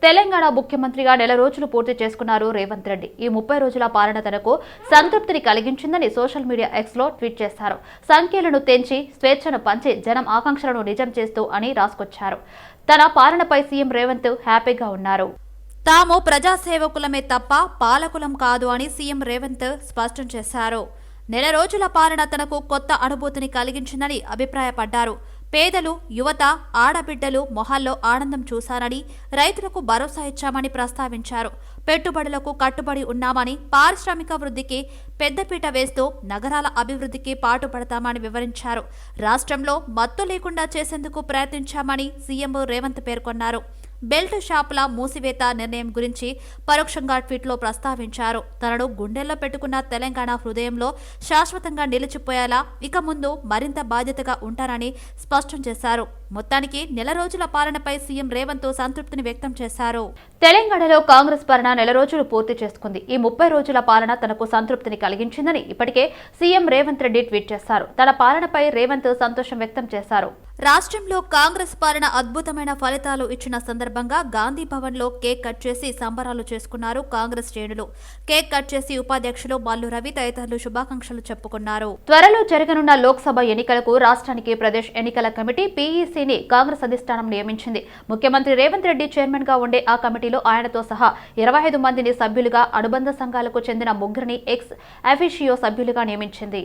తెలంగాణ ముఖ్యమంత్రిగా నెల రోజులు పూర్తి చేసుకున్నారు రేవంత్ రెడ్డి. ఈ 30 రోజుల పాలన తనకు సంతృప్తిని కలిగించిందని సోషల్ మీడియా ఎక్స్ లో ట్వీట్ చేశారు. సంఖ్యలను తెంచి స్వేచ్ఛను పంచి జనం ఆకాంక్షలను నిజం చేస్తూ అని రాసుకొచ్చారు. తన పాలనపై సీఎం రేవంత్ హ్యాపీగా ఉన్నారు. తాము ప్రజాసేవకులమే తప్ప పాలకులం కాదు అని సీఎం రేవంత్ స్పష్టం చేశారు. నెల రోజుల పాలన తనకు కొత్త అనుభూతిని కలిగించిందని అభిప్రాయపడ్డారు. పేదలు, యువత, ఆడబిడ్డలు మొహాల్లో ఆనందం చూశారని, రైతులకు భరోసా ఇచ్చామని ప్రస్తావించారు. పెట్టుబడులకు కట్టుబడి ఉన్నామని, పారిశ్రామిక వృద్ధికి పెద్దపీట వేస్తూ నగరాల అభివృద్ధికి పాటుపడతామని వివరించారు. రాష్ట్రంలో మత్తు లేకుండా చేసేందుకు ప్రయత్నించామని సీఎం రేవంత్ పేర్కొన్నారు. బెల్ట్ షాపుల మూసివేత నిర్ణయం గురించి పరోక్షంగా ట్వీట్లో ప్రస్తావించారు. తనను గుండెల్లో పెట్టుకున్న తెలంగాణ హృదయంలో శాశ్వతంగా నిలిచిపోయేలా ఇక ముందు మరింత బాధ్యతగా ఉంటారని స్పష్టం చేశారు. మొత్తానికి నెల రోజుల పాలనపై సీఎం రేవంత్ సంతృప్తిని వ్యక్తం చేశారు. తెలంగాణలో కాంగ్రెస్ పాలన నెల రోజులు పూర్తి చేసుకుంది. ఈ 30 రోజుల పాలన తనకు సంతృప్తిని కలిగించిందని ఇప్పటికే సీఎం రేవంత్ రెడ్డి ట్వీట్ చేశారు. తన పాలనపై రేవంత్ సంతోషం వ్యక్తం చేశారు. రాష్ట్రంలో కాంగ్రెస్ పాలన అద్భుతమైన ఫలితాలు ఇచ్చిన సందర్భంగా గాంధీ భవన్ లో కేక్ కట్ చేసి సంబరాలు చేసుకున్నారు కాంగ్రెస్ శ్రేణులు. కేక్ కట్ చేసి ఉపాధ్యక్షులు మల్లు రవి తదితరులు శుభాకాంక్షలు చెప్పుకున్నారు. త్వరలో జరగనున్న లోక్సభ ఎన్నికలకు రాష్ట్రానికి ప్రదేశ్ ఎన్నికల కమిటీ పీఈసీని కాంగ్రెస్ అధిష్టానం నియమించింది. ముఖ్యమంత్రి రేవంత్ రెడ్డి చైర్మన్ గా ఉండే ఆ కమిటీలో ఆయనతో సహా 25 మందిని సభ్యులుగా, అనుబంధ సంఘాలకు చెందిన 3 ఎక్స్ అఫీషియో సభ్యులుగా నియమించింది.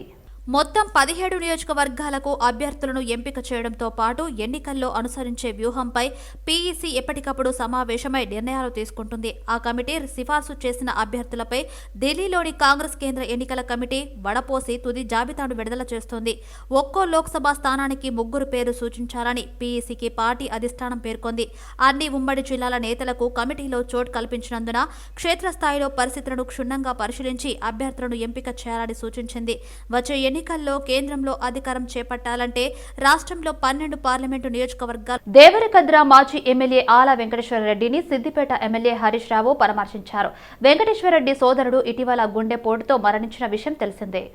మొత్తం 17 నియోజకవర్గాలకు అభ్యర్థులను ఎంపిక చేయడంతో పాటు ఎన్నికల్లో అనుసరించే వ్యూహంపై పీఈసీ ఎప్పటికప్పుడు సమావేశమై నిర్ణయాలు తీసుకుంటుంది. ఆ కమిటీ సిఫార్సు చేసిన అభ్యర్థులపై ఢిల్లీలోని కాంగ్రెస్ కేంద్ర ఎన్నికల కమిటీ వడపోసి తుది జాబితాను విడుదల చేస్తోంది. ఒక్కో లోక్సభ స్థానానికి 3 పేరు సూచించాలని పీఈసీకి పార్టీ అధిష్టానం పేర్కొంది. అన్ని ఉమ్మడి జిల్లాల నేతలకు కమిటీలో చోటు కల్పించినందున క్షేత్రస్థాయిలో పరిస్థితులను క్షుణ్ణంగా పరిశీలించి అభ్యర్థులను ఎంపిక చేయాలని సూచించింది. వచ్చే ఎన్నికల్లో కేంద్రంలో అధికారం చేపట్టాలంటే రాష్ట్రంలో 12 పార్లమెంటు నియోజకవర్గాలు. దేవరకద్ర మాజీ ఎమ్మెల్యే ఆల వెంకటేశ్వరరెడ్డిని సిద్దిపేట ఎమ్మెల్యే హరీష్ రావు పరామర్శించారు. వెంకటేశ్వరరెడ్డి సోదరుడు ఇటీవల గుండెపోటుతో మరణించిన విషయం తెలిసిందే.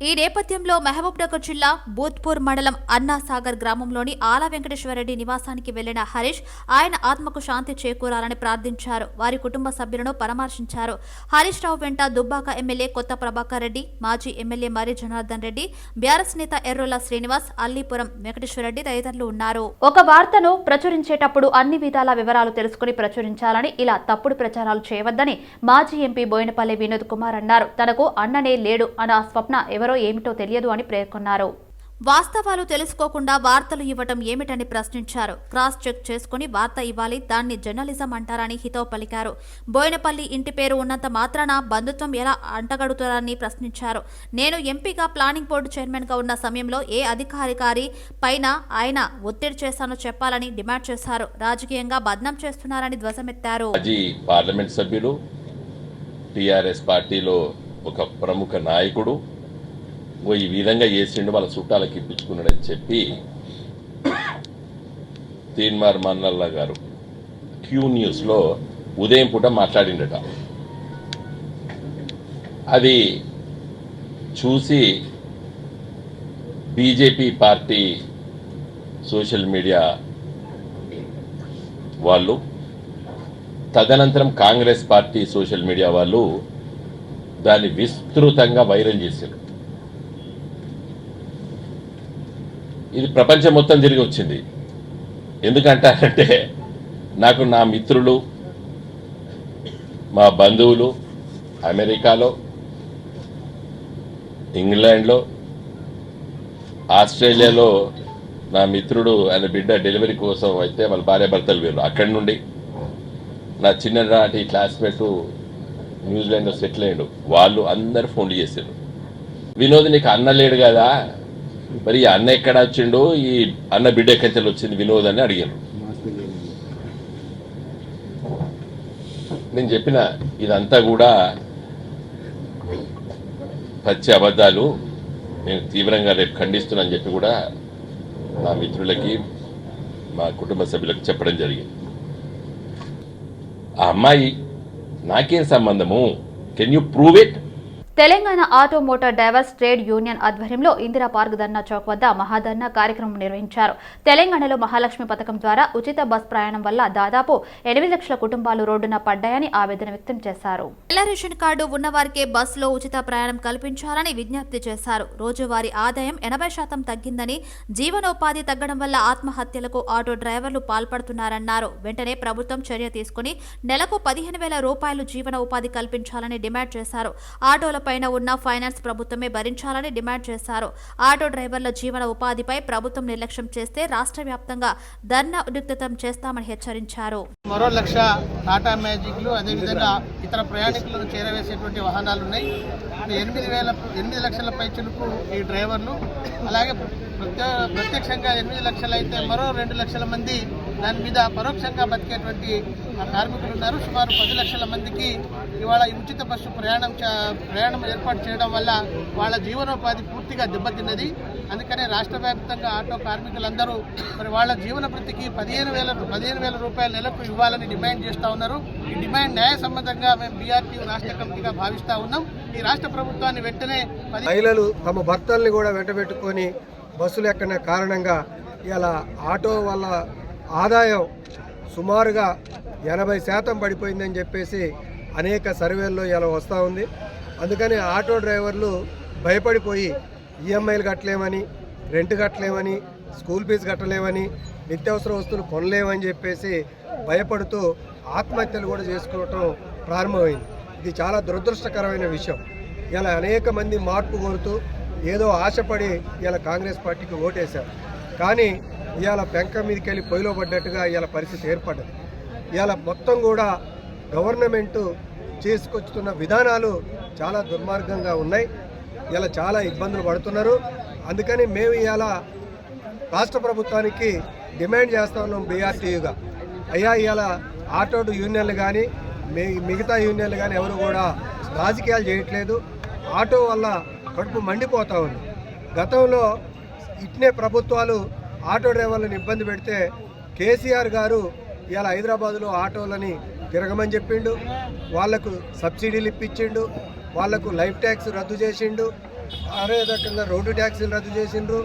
ఈ నేపథ్యంలో మహబూబ్నగర్ జిల్లా బూత్పూర్ మండలం అన్నాసాగర్ గ్రామంలోని ఆల వెంకటేశ్వరరెడ్డి నివాసానికి వెళ్లిన హరీష్ ఆయన ఆత్మకు శాంతి చేకూరాలని ప్రార్థించారు. వారి కుటుంబ సభ్యులను పరామర్శించారు. హరీష్ రావు వెంట దుబ్బాక ఎమ్మెల్యే కొత్త ప్రభాకర్ రెడ్డి, మాజీ ఎమ్మెల్యే మరి జనార్దన్ రెడ్డి, బీఆర్ఎస్ నేత ఎర్రోల శ్రీనివాస్, అల్లీపురం వెంకటేశ్వరరెడ్డి తదితరులు ఉన్నారు. ఒక వార్తను ప్రచురించేటప్పుడు అన్ని విధాల వివరాలు తెలుసుకుని ప్రచురించాలని, ఇలా తప్పుడు ప్రచారాలు చేయవద్దని మాజీ ఎంపీ బోయినపల్లి వినోద్ కుమార్ అన్నారు. తనకు అన్ననే లేడు అన్న స్వప్న ఎవరో ఏమిటో తెలియదు అని పేర్కొన్నారు. వాస్తవాలు తెలుసుకోకుండా వార్తలు ఇవ్వటం ఏమిటని ప్రశ్నించారు. క్రాస్ చెక్ చేసుకుని వార్త ఇవ్వాలి, దాన్ని జర్నలిజం అంటారని హితవు పలికారు. బోయినపల్లి ఇంటి పేరు ఉన్నంత మాత్రాన బంధుత్వం ఎలా అంటగడుతారని ప్రశ్నించారు. నేను ఎంపీగా ప్లానింగ్ బోర్డు చైర్మన్ గా ఉన్న సమయంలో ఏ అధికారి పైన ఆయన ఒత్తిడి చేశానో చెప్పాలని డిమాండ్ చేశారు. రాజకీయంగా బద్నాం చేస్తున్నారని ధ్వజమెత్తారు. పార్లమెంట్ సభ్యులు, టీఆర్ఎస్ పార్టీలో ఒక ప్రముఖ నాయకుడు ఈ విధంగా చేసిండు, వాళ్ళ చుట్టాలకి ఇప్పించుకున్నాడని చెప్పి తీన్మార్ మన్నల్లా గారు క్యూ న్యూస్లో ఉదయం పూట మాట్లాడిండట. అది చూసి బీజేపీ పార్టీ సోషల్ మీడియా వాళ్ళు, తదనంతరం కాంగ్రెస్ పార్టీ సోషల్ మీడియా వాళ్ళు దాన్ని విస్తృతంగా వైరల్ చేశారు. ఇది ప్రపంచం మొత్తం తిరిగి వచ్చింది. ఎందుకంటే నాకు నా మిత్రులు, మా బంధువులు అమెరికాలో, ఇంగ్లాండ్లో, ఆస్ట్రేలియాలో నా మిత్రుడు ఆయన బిడ్డ డెలివరీ కోసం అయితే వాళ్ళ భార్యాభర్తలు వేరు. అక్కడి నుండి నా చిన్ననాటి క్లాస్మేట్ న్యూజిలాండ్లో సెటిల్ అయ్యాడు. వాళ్ళు అందరు ఫోన్లు చేశారు, వినోద్ నీకు అన్న లేడు కదా, మరి ఈ అన్న ఎక్కడ వచ్చిండు, ఈ అన్న బిడ్డ ఎక్కడి వచ్చింది వినోద్ అని అడిగాను. నేను చెప్పిన ఇదంతా కూడా పచ్చి అబద్ధాలు, నేను తీవ్రంగా రేపు ఖండిస్తున్నానని చెప్పి కూడా నా మిత్రులకి, మా కుటుంబ సభ్యులకు చెప్పడం జరిగింది. ఆ అమ్మాయి నాకేం సంబంధము, can you prove it? Telangana auto motor drivers trade union ఆధ్వర్యంలో ఇందిరా పార్క్ ధర్నా చౌక్ వద్ద మహాధర్నా కార్యక్రమం నిర్వహించారు. తెలంగాణలో మహాలక్ష్మి పథకం ద్వారా ఉచిత బస్ ప్రయాణం వల్ల దాదాపు 8 లక్షల కుటుంబాలు రోడ్డున పడ్డాయని ఆవేదన వ్యక్తం చేశారు. తెల్ల రేషన్ కార్డు ఉన్నవారికే బస్సులో ఉచిత ప్రయాణం కల్పించాలని విజ్ఞప్తి చేశారు. రోజువారీ ఆదాయం 80% తగ్గిందని, జీవనోపాధి తగ్గడం వల్ల ఆత్మహత్యలకు ఆటో డ్రైవర్లు పాల్పడుతున్నారన్నారు. వెంటనే ప్రభుత్వం చర్య తీసుకుని నెలకు 15,000 రూపాయలు జీవన ఉపాధి కల్పించాలని డిమాండ్ చేశారు. ఆటోల పైన ఉన్న ఫైనాన్స్ ప్రభుత్వమే భరించాలని డిమాండ్ చేశారు. ఆటో డ్రైవర్ల జీవన ఉపాధిపై ప్రభుత్వం నిర్లక్ష్యం చేస్తే రాష్ట్ర వ్యాప్తంగా ధర్నా ఉధృతం చేస్తామని హెచ్చరించారు. మరో 1 లక్ష టాటా మ్యాజిక్లు, అదేవిధంగా ఇతర ప్రయాణికులను చేరవేసేటువంటి వాహనాలు ఉన్నాయి. 8 లక్షల పైచులకు ఈ డ్రైవర్లు, అలాగే ప్రత్యక్షంగా 8 లక్షలు అయితే మరో 2 లక్షల మంది దాని మీద పరోక్షంగా బతికేటువంటి కార్మికులు ఉన్నారు. సుమారు 10 లక్షల మందికి ఇవాళ ఉచిత బస్సు ప్రయాణం ఏర్పాటు చేయడం వల్ల వాళ్ళ జీవనోపాధి పూర్తిగా దెబ్బతిన్నది. అందుకనే రాష్ట్ర వ్యాప్తంగా ఆటో కార్మికులందరూ మరి వాళ్ళ జీవన వృత్తికి 15,000 రూపాయల నెలకు ఇవ్వాలని డిమాండ్ చేస్తూ ఉన్నారు. ఈ డిమాండ్ న్యాయ సంబంధంగా మేము బీఆర్టీ రాష్ట్ర కమిటీగా భావిస్తూ ఉన్నాం. ఈ రాష్ట్ర ప్రభుత్వాన్ని వెంటనే మహిళలు తమ భర్తల్ని కూడా వెంటబెట్టుకొని బస్సులు ఎక్కన కారణంగా ఇలా ఆటో వల్ల ఆదాయం సుమారుగా 80% పడిపోయిందని చెప్పేసి అనేక సర్వేల్లో ఇలా వస్తూ ఉంది. అందుకని ఆటో డ్రైవర్లు భయపడిపోయి ఈఎంఐలు కట్టలేమని, రెంట్ కట్టలేమని, స్కూల్ ఫీజు కట్టలేమని, నిత్యావసర వస్తువులు కొనలేమని చెప్పేసి భయపడుతూ ఆత్మహత్యలు కూడా చేసుకోవటం ప్రారంభమైంది. ఇది చాలా దురదృష్టకరమైన విషయం. ఇలా అనేక మంది మార్పు కోరుతూ ఏదో ఆశపడి ఇలా కాంగ్రెస్ పార్టీకి ఓటేశారు. కానీ ఇవాళ పెంక మీదకి వెళ్ళి పొయ్యిలో పడ్డట్టుగా ఇవాళ పరిస్థితి ఏర్పడ్డది. ఇవాళ మొత్తం కూడా గవర్నమెంటు చేసుకొచ్చుతున్న విధానాలు చాలా దుర్మార్గంగా ఉన్నాయి. ఇలా చాలా ఇబ్బందులు పడుతున్నారు. అందుకని మేము ఇవాళ రాష్ట్ర ప్రభుత్వానికి డిమాండ్ చేస్తా ఉన్నాం బీఆర్టీయుగా. అయ్యా ఇవాళ ఆటో యూనియన్లు కానీ మిగతా యూనియన్లు కానీ ఎవరు కూడా రాజకీయాలు చేయట్లేదు. ఆటో వల్ల కడుపు మండిపోతూ ఉంది. గతంలో ఇట్నే ప్రభుత్వాలు ఆటో డ్రైవర్లను ఇబ్బంది పెడితే కేసీఆర్ గారు ఇలా హైదరాబాదులో ఆటోలని తిరగమని చెప్పిండు, వాళ్లకు సబ్సిడీలు ఇప్పించిండు, వాళ్లకు లైఫ్ ట్యాక్స్ రద్దు చేసిండు, అదే రకంగా రోడ్డు ట్యాక్సీలు రద్దు చేసిండ్రు.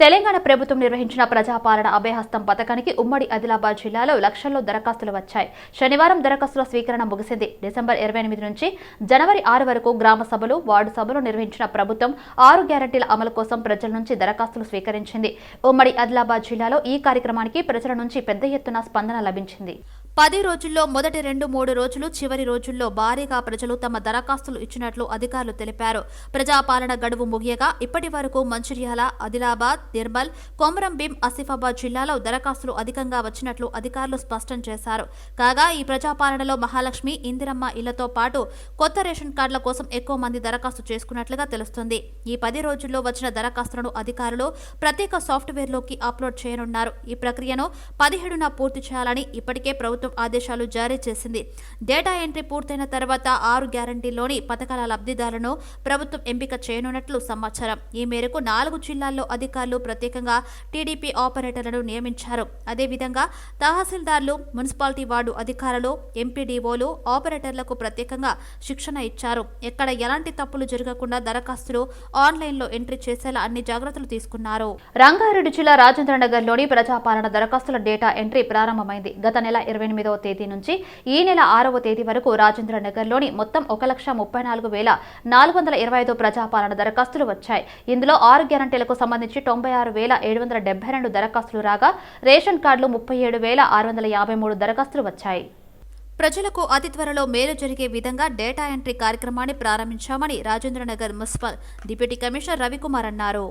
తెలంగాణ ప్రభుత్వం నిర్వహించిన ప్రజాపాలన అభయహస్తం పథకానికి ఉమ్మడి ఆదిలాబాద్ జిల్లాలో లక్షల్లో దరఖాస్తులు వచ్చాయి. శనివారం దరఖాస్తుల స్వీకరణ ముగిసింది. డిసెంబర్ 28 నుంచి జనవరి 6 వరకు గ్రామ సభలు, వార్డు సభలు నిర్వహించిన ప్రభుత్వం 6 గ్యారంటీల అమలు కోసం ప్రజల నుంచి దరఖాస్తులు స్వీకరించింది. ఉమ్మడి ఆదిలాబాద్ జిల్లాలో ఈ కార్యక్రమానికి ప్రజల నుంచి పెద్ద ఎత్తున స్పందన లభించింది. 10 రోజుల్లో మొదటి 2-3 రోజులు, చివరి రోజుల్లో భారీగా ప్రజలు తమ దరఖాస్తులు ఇచ్చినట్లు అధికారులు తెలిపారు. ప్రజాపాలన గడువు ముగియగా ఇప్పటి వరకు మంచిర్యాల, ఆదిలాబాద్, నిర్మల్, కొమరంభీం, ఆసిఫాబాద్ జిల్లాలో దరఖాస్తులు అధికంగా వచ్చినట్లు అధికారులు స్పష్టం చేశారు. కాగా ఈ ప్రజాపాలనలో మహాలక్ష్మి, ఇందిరమ్మ ఇళ్లతో పాటు కొత్త రేషన్ కార్డుల కోసం ఎక్కువ మంది దరఖాస్తు చేసుకున్నట్లుగా తెలుస్తుంది. ఈ 10 రోజుల్లో వచ్చిన దరఖాస్తులను అధికారులు ప్రత్యేక సాఫ్ట్వేర్లోకి అప్లోడ్ చేయనున్నారు. ఈ ప్రక్రియను 17న పూర్తి చేయాలని ఇప్పటికే ప్రభుత్వం ఆదేశాలు జారీ చేసింది. డేటా ఎంట్రీ పూర్తయిన తర్వాత 6 గ్యారంటీలోని పథకాల లబ్ధిదారులను ప్రభుత్వం ఎంపిక చేయనున్నట్లు సమాచారం. ఈ మేరకు 4 జిల్లాల్లో అధికారులు ప్రత్యేకంగా టీడీపీ ఆపరేటర్లను నియమించారు. అదేవిధంగా తహసీల్దార్లు, మున్సిపాలిటీ వార్డు అధికారులు, ఎంపీడీఓలు, ఆపరేటర్లకు ప్రత్యేకంగా శిక్షణ ఇచ్చారు. ఎక్కడ ఎలాంటి తప్పులు జరగకుండా దరఖాస్తులు ఆన్లైన్లో ఎంట్రీ చేసేలా అన్ని జాగ్రత్తలు తీసుకున్నారు. రంగారెడ్డి జిల్లా రాజేంద్రనగర్లోని ప్రజాపాలన దరఖాస్తుల డేటా ఎంట్రీ ప్రారంభమైంది. గత నెల 28వ తేదీ నుంచి ఈ నెల 6వ తేదీ వరకు రాజేంద్రనగర్లోని మొత్తం 1,34,425 ప్రజాపాలన దరఖాస్తులు వచ్చాయి. ఇందులో 6 గ్యారంటీలకు సంబంధించి 96,772 దరఖాస్తులు రాగా రేషన్ కార్డులు 37,653 దరఖాస్తులు వచ్చాయి. ప్రజలకు అతి త్వరలో మేలు జరిగే విధంగా డేటా ఎంట్రీ కార్యక్రమాన్ని ప్రారంభించామని Rajendranagar municipal deputy commissioner Ravikumar అన్నారు.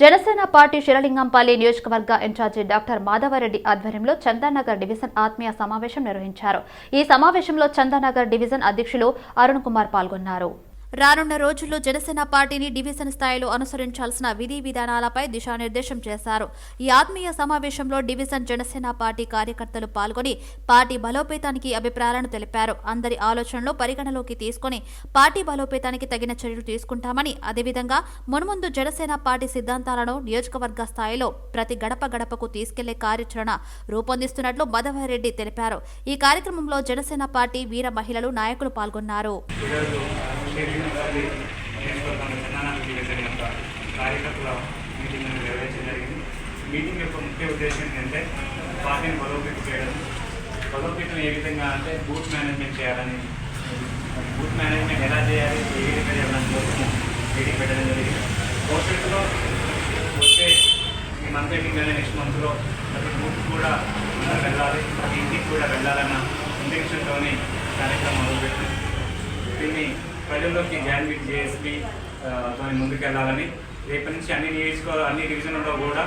జనసేన పార్టీ శిరలింగంపల్లి నియోజకవర్గ ఇన్ఛార్జి డాక్టర్ మాధవరెడ్డి ఆధ్వర్యంలో చందానగర్ డివిజన్ ఆత్మీయ సమావేశం నిర్వహించారు. ఈ సమావేశంలో చందానగర్ డివిజన్ అధ్యక్షులు అరుణ్ కుమార్ పాల్గొన్నారు. రానున్న రోజుల్లో జనసేన పార్టీని డివిజన్ స్థాయిలో అనుసరించాల్సిన విధి విధానాలపై దిశానిర్దేశం చేశారు. ఈ ఆత్మీయ సమావేశంలో డివిజన్ జనసేన పార్టీ కార్యకర్తలు పాల్గొని పార్టీ బలోపేతానికి అభిప్రాయాలను తెలిపారు. అందరి ఆలోచనలు పరిగణలోకి తీసుకుని పార్టీ బలోపేతానికి తగిన చర్యలు తీసుకుంటామని, అదేవిధంగా మున్ముందు జనసేన పార్టీ సిద్ధాంతాలను నియోజకవర్గ స్థాయిలో ప్రతి గడప గడపకు తీసుకెళ్లే కార్యాచరణ రూపొందిస్తున్నట్లు మధవరెడ్డి తెలిపారు. ఈ కార్యక్రమంలో జనసేన పార్టీ వీర మహిళలు నాయకులు పాల్గొన్నారు. కార్యకర్తల మీటింగ్ నిర్వహించడం జరిగింది. మీటింగ్ యొక్క ముఖ్య ఉద్దేశం ఏంటంటే పార్టీని బలోపేతం చేయడం. బలోపేతం ఏ విధంగా అంటే బూత్ మేనేజ్మెంట్ చేయాలని, బూత్ మేనేజ్మెంట్ ఎలా చేయాలి, ఏ విధంగా చేయాలని కోసం మీటింగ్ పెట్టడం జరిగింది. భవిష్యత్తులో వచ్చే ఈ మంత్ మీటింగ్లోనే నెక్స్ట్ మంత్లో ప్రతి బూత్ కూడా అందరూ వెళ్ళాలి, ప్రతి ఇంటికి కూడా వెళ్ళాలన్న ఇంటెన్షన్తోనే కార్యక్రమం మొదలుపెట్టింది. దీన్ని ప్రజల్లోకి గ్యాన్విట్ చేసి దాన్ని ముందుకెళ్ళాలని, రేపటి నుంచి అన్ని డివిజన్లలో కూడా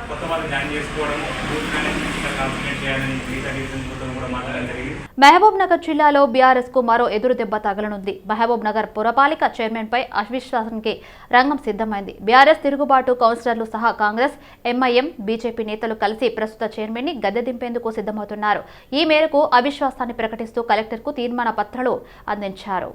కొత్త వాళ్ళు జాయిన్ చేసుకోవడం, బూత్ మేనేజ్మెంట్ కాన్సన్ట్రేట్ చేయాలని మిగతా డివిజన్ కూడా మాట్లాడడం జరిగింది. మహబూబ్ నగర్ జిల్లాలో బీఆర్ఎస్ కు మరో ఎదురు దెబ్బ తగలనుంది. మహబూబ్ నగర్ పురపాలిక చైర్మన్ పై అవిశ్వాసానికి రంగం సిద్ధమైంది. బీఆర్ఎస్ తిరుగుబాటు కౌన్సిలర్లు సహా కాంగ్రెస్, ఎంఐఎం, బీజేపీ నేతలు కలిసి ప్రస్తుత చైర్మన్ ని గద్దె దింపేందుకు సిద్ధమవుతున్నారు. ఈ మేరకు అవిశ్వాసాన్ని ప్రకటిస్తూ కలెక్టర్ కు తీర్మాన పత్రాలు అందించారు.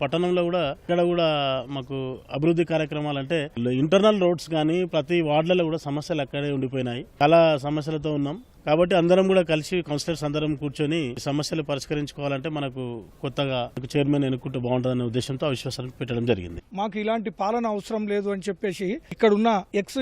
పట్టణంలో కూడా ఇక్కడ కూడా మాకు అభివృద్ధి కార్యక్రమాలు అంటే ఇంటర్నల్ రోడ్స్ కానీ ప్రతి వార్డులలో కూడా సమస్యలు అక్కడే ఉండిపోయినాయి. చాలా సమస్యలతో ఉన్నాం. కాబట్టి అందరం కూడా కలిసి కౌన్సిలర్స్ అందరం కూర్చొని సమస్యలు పరిష్కరించుకోవాలంటే మనకు కొత్తగా చైర్మన్ ఎన్నుకుంటే బాగుంటుందనే ఉద్దేశంతో అవిశ్వాసాన్ని పెట్టడం జరిగింది. మాకు ఇలాంటి పాలన అవసరం లేదు అని చెప్పేసి ఇక్కడున్న ఎక్స్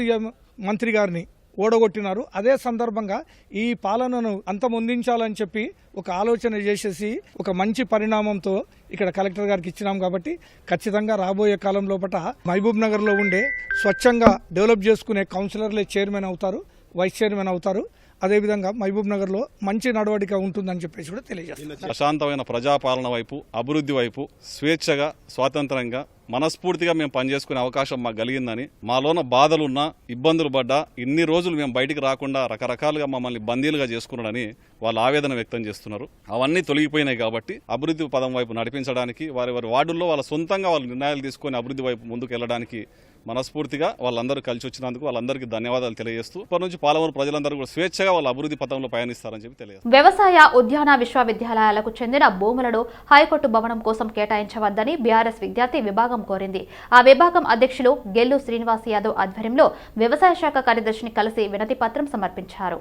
మంత్రి గారిని ఓడగొట్టినారు. అదే సందర్భంగా ఈ పాలనను అంతమొందించాలని చెప్పి ఒక ఆలోచన చేసేసి ఒక మంచి పరిణామంతో ఇక్కడ కలెక్టర్ గారికి ఇచ్చినాం. కాబట్టి ఖచ్చితంగా రాబోయే కాలం లోపల మహబూబ్ నగర్ లో ఉండే స్వచ్ఛంగా డెవలప్ చేసుకునే కౌన్సిలర్లే చైర్మన్ అవుతారు, వైస్ చైర్మన్ అవుతారు. అదేవిధంగా మహబూబ్ నగర్ లో మంచి నడవడిక ఉంటుందని చెప్పేసి కూడా తెలియజేస్తారు. ప్రశాంతమైన ప్రజాపాలన వైపు, అభివృద్ధి వైపు స్వేచ్ఛగా, స్వాతంత్రంగా, మనస్ఫూర్తిగా మేము పనిచేసుకునే అవకాశం మాకు కలిగిందని, మాలోన బాధలున్నా, ఇబ్బందులు పడ్డా ఇన్ని రోజులు మేము బయటికి రాకుండా రకరకాలుగా మమ్మల్ని బందీలుగా చేసుకున్నాడని వాళ్ళు ఆవేదన వ్యక్తం చేస్తున్నారు. అవన్నీ తొలగిపోయినాయి. కాబట్టి అభివృద్ధి పదం వైపు నడిపించడానికి, వారి వార్డుల్లో వాళ్ళ సొంతంగా వాళ్ళు నిర్ణయాలు తీసుకొని అభివృద్ధి వైపు ముందుకు వెళ్ళడానికి మనస్ఫూర్తిగా వాళ్ళందరూ కలిసి వచ్చినందుకు వాళ్ళందరికీ ధన్యవాదాలు తెలియజేస్తూ ఇప్పటి నుంచి పాలమూరు ప్రజలందరూ కూడా స్వేచ్ఛగా వాళ్ళ అభివృద్ధి పథంలో పయనిస్తారని చెప్పి తెలియజేస్తారు. వ్యవసాయ, ఉద్యాన విశ్వవిద్యాలయాలకు చెందిన భూములను హైకోర్టు భవనం కోసం కేటాయించవద్దని బీఆర్ఎస్ విద్యార్థి విభాగం కోరింది. ఆ విభాగం అధ్యక్షులు గెల్లు శ్రీనివాస్ యాదవ్ ఆధ్వర్యంలో వ్యవసాయ శాఖ కార్యదర్శిని కలిసి వినతి పత్రం సమర్పించారు.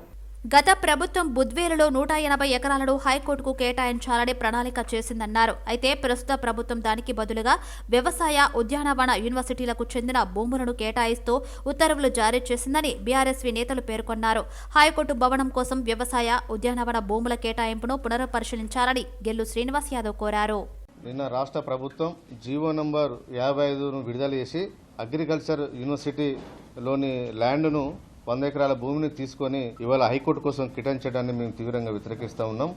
గత ప్రభుత్వం బుద్వేలులో 180 ఎకరాలను హైకోర్టుకు కేటాయించాలని ప్రణాళిక చేసిందన్నారు. అయితే ప్రస్తుత ప్రభుత్వం దానికి బదులుగా వ్యవసాయ, ఉద్యానవన యూనివర్సిటీలకు చెందిన భూములను కేటాయిస్తూ ఉత్తర్వులు జారీ చేసిందని బీఆర్ఎస్వి నేతలు పేర్కొన్నారు. హైకోర్టు భవనం కోసం వ్యవసాయ, ఉద్యానవన భూముల కేటాయింపును పునఃపరిశీలించాలని గెల్లు శ్రీనివాస్ యాదవ్ కోరారు. నిన్న రాష్ట్ర ప్రభుత్వం జీవో నంబర్ 55ను విడుదల చేసి అగ్రికల్చర్ యూనివర్సిటీలోని ల్యాండ్ను 100 ఎకరాల భూమిని తీసుకొని ఇవాళ హైకోర్టు కోసం కేటాయించడాన్ని మేము తీవ్రంగా వ్యతిరేకిస్తా ఉన్నాం.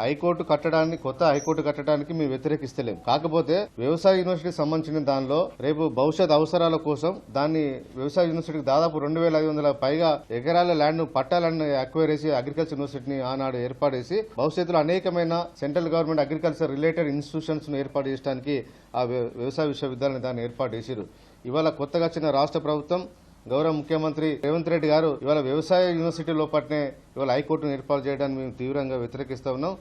కొత్త హైకోర్టు కట్టడానికి మేము వ్యతిరేకిస్తలేం. కాకపోతే వ్యవసాయ యూనివర్సిటీకి సంబంధించిన దానిలో రేపు భవిష్యత్ అవసరాల కోసం దాన్ని వ్యవసాయ యూనివర్సిటీకి దాదాపు 2500 పైగా ఎకరాల ల్యాండ్ పట్టాలను అక్వైర్ చేసి అగ్రికల్చర్ యూనివర్సిటీని ఆనాడు ఏర్పాటు చేసి భవిష్యత్తులో అనేకమైన central government agriculture related institutions ను ఏర్పాటు చేయడానికి ఆ వ్యవసాయ విశ్వవిద్యాలయం దాన్ని ఏర్పాటు చేశారు. ఇవాళ కొత్తగా వచ్చిన రాష్ట్ర ప్రభుత్వం గౌరవ ముఖ్యమంత్రి రేవంత్ రెడ్డి గారు ఇవాళ వ్యవసాయ యూనివర్సిటీ లోపట్నే ఇవాళ హైకోర్టును ఏర్పాటు చేయడానికి మేము తీవ్రంగా వ్యతిరేకిస్తా ఉన్నాం.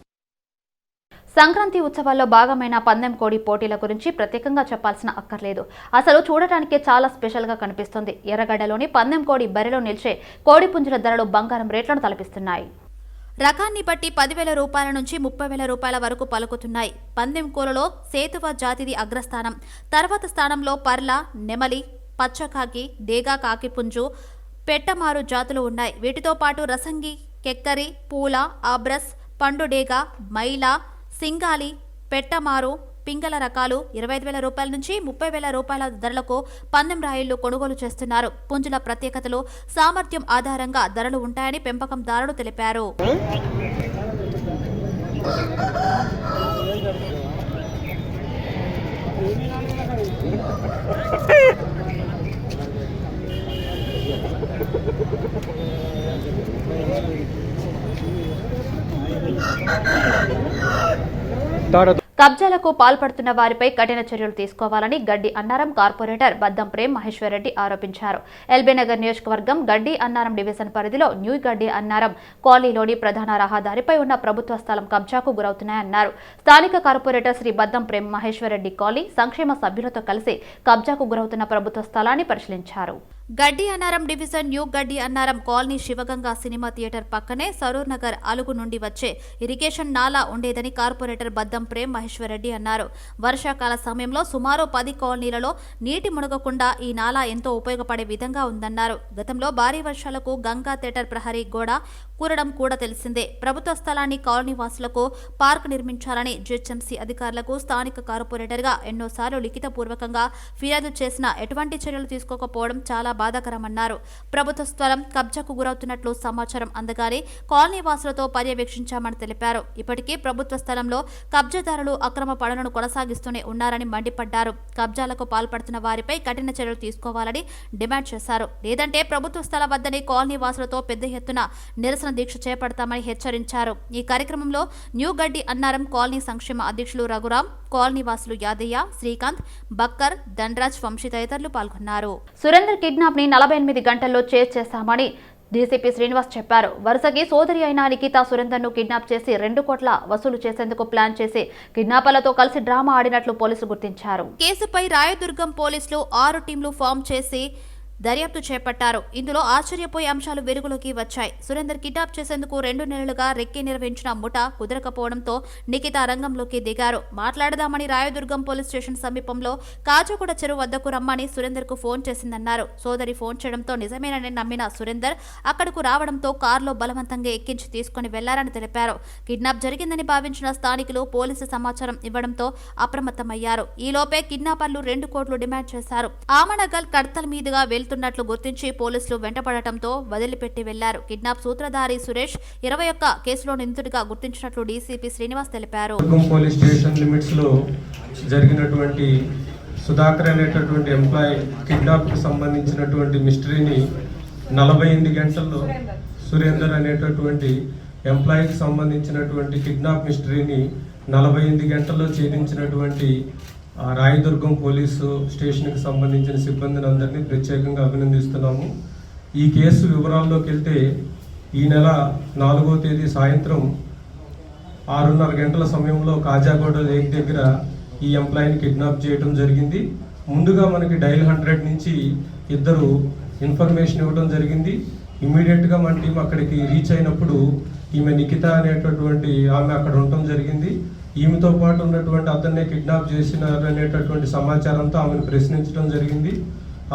సంక్రాంతి ఉత్సవాల్లో భాగమైన పందెం కోడి పోటీల గురించి ప్రత్యేకంగా చెప్పాల్సిన అక్కర్లేదు. అసలు చూడటానికే చాలా స్పెషల్ గా కనిపిస్తుంది. ఎర్రగడ్డలోని పందెం కోడి బరిలో నిలిచే కోడి పుంజుల ధరలు బంగారం రేట్లను తలపిస్తున్నాయి. రకాన్ని బట్టి 10,000 రూపాయల నుంచి 30,000 రూపాయల వరకు పలుకుతున్నాయి. పందెం కోలలో సేతువ జాతిది అగ్రస్థానం. తర్వాత స్థానంలో పర్ల, నెమలి, పచ్చకాకి, డేగా కాకిపుంజు, పెట్టమారు జాతులు ఉన్నాయి. వీటితో పాటు రసంగి, కెక్కరి, పూల, ఆబ్రస్, పండుడేగా, మైల, సింగాలి, పెట్టమారు, పింగళ రకాలు 25,000 రూపాయల నుంచి 30,000 రూపాయల ధరలకు పందెం రాయిళ్లు కొనుగోలు చేస్తున్నారు. పుంజుల ప్రత్యేకతలు, సామర్థ్యం ఆధారంగా ధరలు ఉంటాయని పెంపకందారులు తెలిపారు. కబ్జాలకు పాల్పడుతున్న వారిపై కఠిన చర్యలు తీసుకోవాలని గడ్డి అన్నారం కార్పొరేటర్ బద్దం ప్రేమ్ మహేశ్వర్ రెడ్డి ఆరోపించారు. ఎల్బీనగర్ నియోజకవర్గం గడ్డి అన్నారం డివిజన్ పరిధిలో న్యూ గడ్డి అన్నారం కాలనీలోని ప్రధాన రహదారిపై ఉన్న ప్రభుత్వ స్థలం కబ్జాకు గురవుతున్నాయన్నారు. స్థానిక కార్పొరేటర్ శ్రీ బద్దం ప్రేమ్ మహేశ్వర్ రెడ్డి కాలనీ సంక్షేమ సభ్యులతో కలిసి కబ్జాకు గురవుతున్న ప్రభుత్వ స్థలాన్ని పరిశీలించారు. గడ్డి అన్నారం డివిజన్ న్యూ గడ్డి Annaram colony Shivaganga cinema theatre పక్కనే సరూర్ నగర్ అలుగు నుండి వచ్చే ఇరిగేషన్ నాలా ఉండేదని కార్పొరేటర్ బద్దం ప్రేమ్ మహేశ్వర్ రెడ్డి అన్నారు. వర్షాకాల సమయంలో సుమారు 10 కాలనీలలో నీటి మునగకుండా ఈ నాలా ఎంతో ఉపయోగపడే విధంగా ఉందన్నారు. గతంలో భారీ వర్షాలకు గంగా థియేటర్ ప్రహరీ గోడ కూరడం కూడా తెలిసిందే. ప్రభుత్వ స్థలాన్ని కాలనీ వాసులకు పార్క్ నిర్మించాలని జిహెచ్ఎంసీ అధికారులకు స్థానిక కార్పొరేటర్గా ఎన్నోసార్లు లిఖితపూర్వకంగా ఫిర్యాదు చేసినా ఎటువంటి చర్యలు తీసుకోకపోవడం చాలా బాధాకరమన్నారు. ప్రభుత్వ స్థలం కబ్జాకు గురవుతున్నట్లు సమాచారం అందగానే కాలనీ వాసులతో పర్యవేక్షించామని తెలిపారు. ఇప్పటికీ ప్రభుత్వ స్థలంలో కబ్జాదారులు అక్రమ పనులను కొనసాగిస్తూనే ఉన్నారని మండిపడ్డారు. కబ్జాలకు పాల్పడుతున్న వారిపై కఠిన చర్యలు తీసుకోవాలని డిమాండ్ చేశారు. లేదంటే ప్రభుత్వ స్థలం వద్దని కాలనీ వాసులతో పెద్ద ఎత్తున నిరసన దీక్ష చేపడతామని హెచ్చరించారు. ఈ కార్యక్రమంలో న్యూ గడ్డి అన్నారం కాలనీ సంక్షేమ అధ్యక్షులు రఘురాం, కాలనీ వాసులు యాదయ్య, శ్రీకాంత్, బక్కర్, ధనరాజ్, వంశీ తదితరులు పాల్గొన్నారు. సురేందర్ కిడ్నాప్ ని 48 గంటల్లో చేశామని డీసీపీ శ్రీనివాస్ చెప్పారు. వరుసకి సోదరి అయిన నిఖితా సురేందర్ ను కిడ్నాప్ చేసి 2 కోట్ల వసూలు చేసేందుకు ప్లాన్ చేసి కిడ్నాపర్లతో కలిసి డ్రామా ఆడినట్లు పోలీసులు గుర్తించారు. కేసుపై రాయదుర్గం పోలీసులు 6 టీంలు ఫామ్ చేసి దర్యాప్తు చేపట్టారు. ఇందులో ఆశ్చర్యపోయే అంశాలు వెలుగులోకి వచ్చాయి. సురేందర్ కిడ్నాప్ చేసేందుకు 2 నెలలుగా రెక్కి నిర్వహించిన ముఠా కుదరకపోవడంతో నిఖిత రంగంలోకి దిగారు. మాట్లాడదామని రాయదుర్గం పోలీస్ స్టేషన్ సమీపంలో కాజాగూడ చెరువు వద్దకు రమ్మని సురేందర్ కు ఫోన్ చేసిందన్నారు. సోదరి ఫోన్ చేయడంతో నిజమేనని నమ్మిన సురేందర్ అక్కడకు రావడంతో కారులో బలవంతంగా ఎక్కించి తీసుకుని వెళ్లారని తెలిపారు. కిడ్నాప్ జరిగిందని భావించిన స్థానికులు పోలీసు సమాచారం ఇవ్వడంతో అప్రమత్తమయ్యారు. ఈలోపే కిడ్నాపర్లు 2 కోట్లు డిమాండ్ చేశారు. ఆమనగల్ కడతల మీదుగా వెళ్తున్నట్లు గుర్తించి పోలీసులు వెంటపడటంతో వదిలిపెట్టి వెళ్లారు. కిడ్నాప్ సూత్రధారి సురేష్ 21 కేసులో నిందితుడిగా గుర్తించినట్లు డీసీపీ శ్రీనివాస్ తెలిపారు. పోలీస్ స్టేషన్ లిమిట్స్ లో జరిగినటువంటి సుధాకర్ అనేటటువంటి ఎంప్లాయీ కిడ్నాప్ కు సంబంధించినటువంటి మిస్టరీని 48 గంటల్లో సురేందర్ అనేటటువంటి ఎంప్లాయీకి సంబంధించినటువంటి కిడ్నాప్ మిస్టరీని 48 గంటల్లో ఛేదించినటువంటి రాయదుర్గం పోలీసు స్టేషన్కి సంబంధించిన సిబ్బందిని అందరినీ ప్రత్యేకంగా అభినందిస్తున్నాము. ఈ కేసు వివరాల్లోకి వెళ్తే ఈ నెల 4వ తేదీ సాయంత్రం 6:30 గంటల సమయంలో కాజాగూడ లేక్ దగ్గర ఈ ఎంప్లాయీని కిడ్నాప్ చేయడం జరిగింది. ముందుగా మనకి డైల్ 100 నుంచి 2 ఇన్ఫర్మేషన్ ఇవ్వడం జరిగింది. ఇమీడియట్గా మన టీం అక్కడికి రీచ్ అయినప్పుడు ఈమె నిఖిత అనేటటువంటి ఆమె అక్కడ ఉండటం జరిగింది. ఈమెతో పాటు ఉన్నటువంటి అతన్నే కిడ్నాప్ చేసినారు అనేటటువంటి సమాచారంతో ఆమెను ప్రశ్నించడం జరిగింది.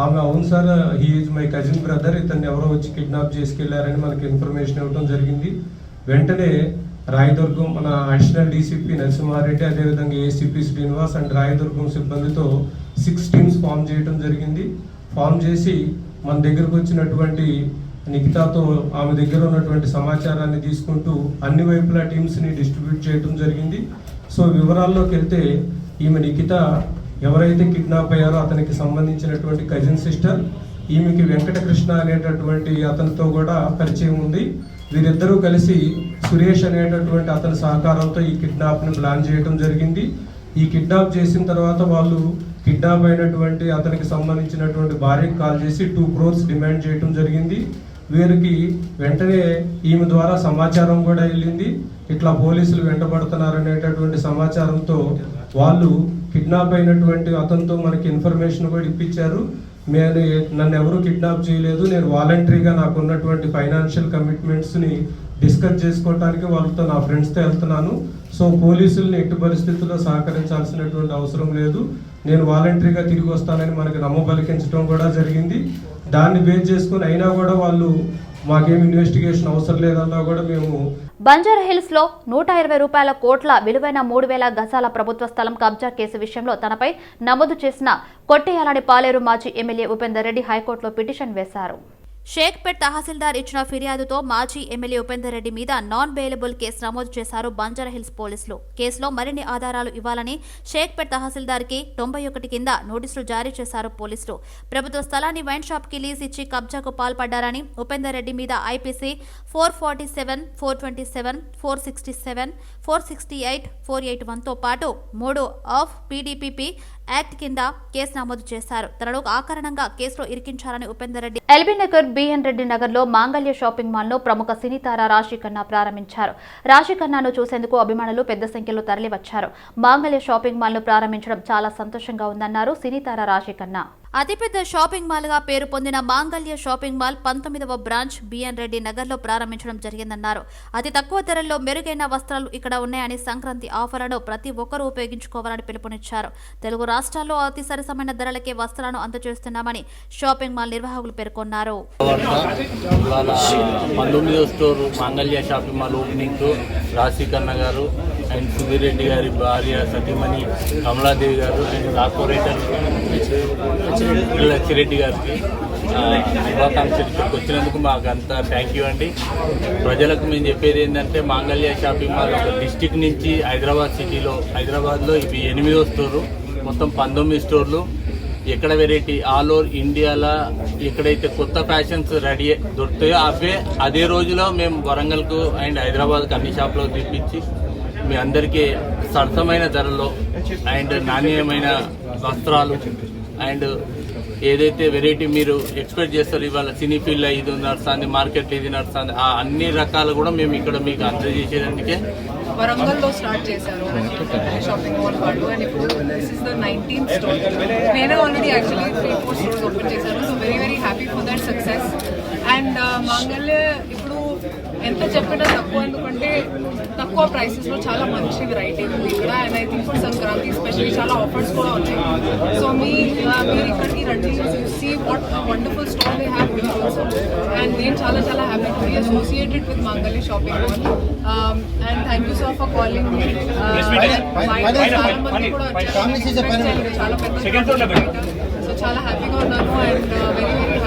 ఆమె అవును sir, he is my cousin brother, ఇతన్ని ఎవరో వచ్చి కిడ్నాప్ చేసుకెళ్లారని మనకి ఇన్ఫర్మేషన్ ఇవ్వడం జరిగింది. వెంటనే రాయదుర్గం మన అడిషనల్ డీసీపీ నరసింహారెడ్డి, అదేవిధంగా ఏసీపీ శ్రీనివాస్ అండ్ రాయదుర్గం సిబ్బందితో 6 టీమ్స్ ఫామ్ చేయడం జరిగింది. ఫామ్ చేసి మన దగ్గరకు వచ్చినటువంటి నిఖితాతో ఆమె దగ్గర ఉన్నటువంటి సమాచారాన్ని తీసుకుంటూ అన్ని వైపులా టీమ్స్ని డిస్ట్రిబ్యూట్ చేయడం జరిగింది. సో వివరాల్లోకి వెళ్తే ఈమె నిఖిత ఎవరైతే కిడ్నాప్ అయ్యారో అతనికి సంబంధించినటువంటి కజిన్ సిస్టర్. ఈమెకి వెంకటకృష్ణ అనేటటువంటి అతనితో కూడా పరిచయం ఉంది. వీరిద్దరూ కలిసి సురేష్ అనేటటువంటి అతని సహకారంతో ఈ కిడ్నాప్ని ప్లాన్ చేయడం జరిగింది. ఈ కిడ్నాప్ చేసిన తర్వాత వాళ్ళు కిడ్నాప్ అయినటువంటి అతనికి సంబంధించినటువంటి భార్యకి కాల్ చేసి 2 crores డిమాండ్ చేయడం జరిగింది. వీరికి వెంటనే ఈమె ద్వారా సమాచారం కూడా వెళ్ళింది. ఇట్లా పోలీసులు వెంటబడుతున్నారు అనేటటువంటి సమాచారంతో వాళ్ళు కిడ్నాప్ అయినటువంటి అతనితో మనకి ఇన్ఫర్మేషన్ కూడా ఇప్పించారు. నన్ను ఎవరు కిడ్నాప్ చేయలేదు, నేను వాలంటరీగా నాకు ఉన్నటువంటి ఫైనాన్షియల్ కమిట్మెంట్స్ని డిస్కస్ చేసుకోవడానికి వాళ్ళతో నా ఫ్రెండ్స్తో వెళ్తున్నాను. సో పోలీసుల్ని ఎట్టి పరిస్థితుల్లో సహకరించాల్సినటువంటి అవసరం లేదు, నేను వాలంటరీగా తిరిగి వస్తానని మనకి నమ్మబలికించడం కూడా జరిగింది. దాన్ని బేస్ చేసుకుని అయినా కూడా వాళ్ళు మాకేం ఇన్వెస్టిగేషన్ అవసరం లేదన్నా కూడా మేము బంజారా హిల్స్ లో 120 కోట్ల విలువైన 3000 గజాల ప్రభుత్వ స్థలం కబ్జా కేసు విషయంలో తనపై నమోదు చేసిన కొట్టేయాలని పాలేరు మాజీ ఎమ్మెల్యే ఉపేందర్ రెడ్డి హైకోర్టులో పిటిషన్ వేశారు. షేక్పేట్ తహసీల్దార్ ఇచ్చిన ఫిర్యాదుతో మాజీ ఎమ్మెల్యే ఉపేందర్ రెడ్డి మీద నాన్ బెయిలబుల్ కేసు నమోదు చేశారు బంజారాహిల్స్ పోలీసులు. కేసులో మరిన్ని ఆధారాలు ఇవ్వాలని షేక్పేట్ తహసీల్దార్కి 91 కింద నోటీసులు జారీ చేశారు పోలీసులు. ప్రభుత్వ స్థలాన్ని వైన్ షాప్ కి లీజ్ ఇచ్చి కబ్జాకు పాల్పడ్డారని ఉపేందర్ రెడ్డి మీద ఐపీసీ 447, 427, 467, 468, 481తో పాటు 3 ఆఫ్ పీడీపీపీ యాక్ట్ కింద కేసు నమోదు చేశారు. తనను ఆకారణంగా కేసులో ఇరికించారని ఉపేందర్ రెడ్డి ఎల్బీ నగర్ బిఎన్ రెడ్డి నగర్ లో మాంగళ్య షాపింగ్ మాల్ ను ప్రముఖ సినీ తార రాశి ఖన్నా ప్రారంభించారు. రాశి ఖన్నాను చూసేందుకు అభిమానులు పెద్ద సంఖ్యలో తరలివచ్చారు. మాంగళ్య షాపింగ్ మాల్ ను ప్రారంభించడం చాలా సంతోషంగా ఉందన్నారు సినీ తార రాశి ఖన్నా. అతిపెద్ద షాపింగ్ మాల్ గా పేరు పొందిన మాంగళ్య షాపింగ్ మాల్ 19వ బ్రాంచ్ బిఎన్ రెడ్డి నగర్ లో ప్రారంభించడం జరిగిందన్నారు. అతి తక్కువ ధరల్లో మెరుగైన వస్త్రాలు ఇక్కడ ఉన్నాయని సంక్రాంతి ఆఫర్లను ప్రతి ఒక్కరూ ఉపయోగించుకోవాలని పిలుపునిచ్చారు. తెలుగు రాష్ట్రాల్లో అతి సరసమైన ధరలకే వస్త్రాలను అందజేస్తున్నామని షాపింగ్ మాల్ నిర్వాహకులు పేర్కొన్నారు. 19వ స్టోర్ మాంగళ్య షాపింగ్ మాల్ ఓపెనింగ్ కు రాశి ఖన్నా గారు అండ్ సుధీర్ రెడ్డి గారి భార్య సతీమణి కమలాదేవి గారు అండ్ కార్పొరేటర్ లక్ష్మిరెడ్డి గారికి శుభాకాంక్షలు. ఇక్కడికి వచ్చినందుకు మాకు అంతా థ్యాంక్ యూ అండి. ప్రజలకు మేము చెప్పేది ఏంటంటే మాంగళ్య షాపింగ్ మాల్ ఒక డిస్టిక్ నుంచి హైదరాబాద్ సిటీలో హైదరాబాద్లో ఇవి 8వ స్టోరు, మొత్తం 19 స్టోర్లు. ఎక్కడ వెరైటీ ఆల్ ఓవర్ ఇండియాలో ఎక్కడైతే కొత్త ఫ్యాషన్స్ రెడీ దొరుకుతాయో అవే అదే రోజులో మేము వరంగల్కు అండ్ హైదరాబాద్కు అన్ని షాపులకు తెప్పించి మీ అందరికీ సరసమైన ధరల్లో అండ్ నాణ్యమైన వస్త్రాలు అండ్ ఏదైతే వెరైటీ మీరు ఎక్స్పెక్ట్ చేస్తారు, ఇవాళ సినీ ఫీల్డ్లో ఇది నడుస్తుంది, మార్కెట్లో ఇది నడుస్తుంది, ఆ అన్ని రకాలు కూడా మేము ఇక్కడ మీకు అందజేసేందుకే వరంగల్లో స్టార్ట్ చేశారు షాపింగ్ మాల్ వాళ్ళు. అండ్ ఇప్పుడు this is the 19th store. నేను ఆల్రెడీ యాక్చువల్లీ 3-4 స్టోర్స్ ఓపెన్ చేశాను. So very happy for that success. And మాంగళ్య ఇప్పుడు ఎంత చెప్పినా తక్కువ, ఎందుకంటే తక్కువ ప్రైసెస్లో చాలా మంచి వెరైటీ ఉంది ఇక్కడ. And I think for Sankranti specially చాలా ఆఫర్స్ కూడా ఉన్నాయి. సో మీరు ఇక్కడికి రండి, see what wonderful store they have also. And నేను చాలా happy to be associated with Mangalya shopping mall. And thank you so for calling me. చాలా మంది కూడా వచ్చారు, చాలా పెద్ద. సో చాలా హ్యాపీగా ఉన్నాను అండ్ వెరీ